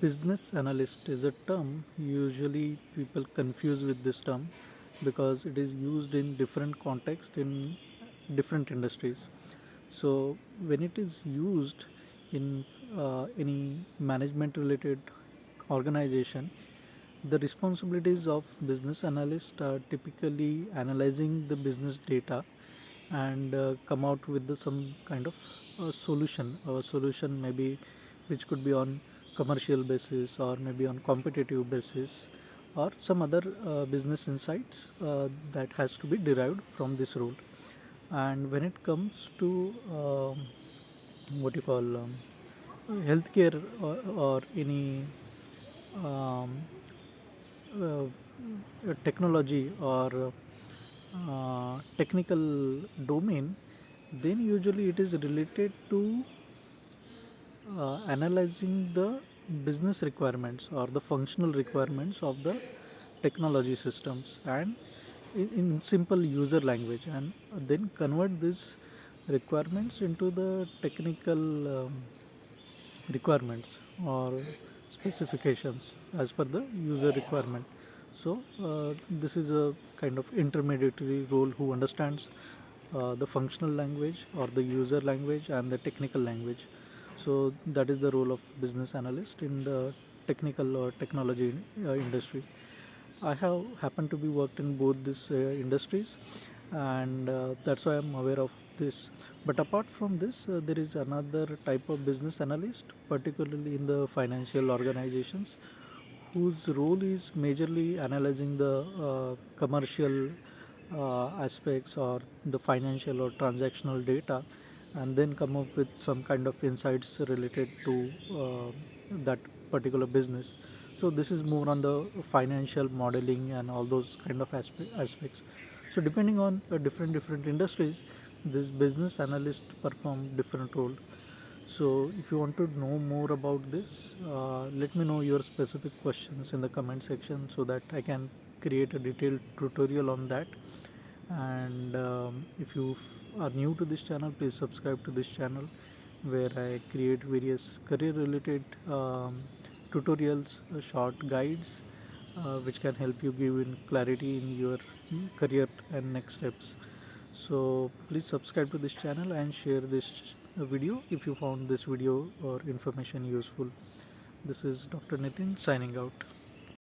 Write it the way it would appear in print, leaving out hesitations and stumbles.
Business analyst is a term usually people confuse with this term because it is used in different contexts in different industries. So when it is used in any management related organization, the responsibilities of business analyst are typically analyzing the business data and come out with some kind of solution. A solution maybe which could be on commercial basis or maybe on competitive basis or some other business insights that has to be derived from this role. And when it comes to what you call healthcare or any um, uh, technology or technical domain, then usually it is related to analyzing the business requirements or the functional requirements of the technology systems and in simple user language, and then convert these requirements into the technical requirements or specifications as per the user requirement. So this is a kind of intermediary role who understands the functional language or the user language and the technical language. So that is the role of business analyst in the technical or technology industry. I have happened to be worked in both these industries, and that's why I'm aware of this. But apart from this, there is another type of business analyst, particularly in the financial organizations, whose role is majorly analyzing the commercial aspects or the financial or transactional data, and then come up with some kind of insights related to that particular business. So this is more on the financial modeling and all those kind of aspects. So depending on different industries, this business analyst perform different role. So if you want to know more about this, let me know your specific questions in the comment section so that I can create a detailed tutorial on that. And if you are new to this channel, please subscribe to this channel where I create various career related tutorials, short guides which can help you give in clarity in your career and next steps. So please subscribe to this channel and share this video if you found this video or information useful. This is Dr. Nitin signing out.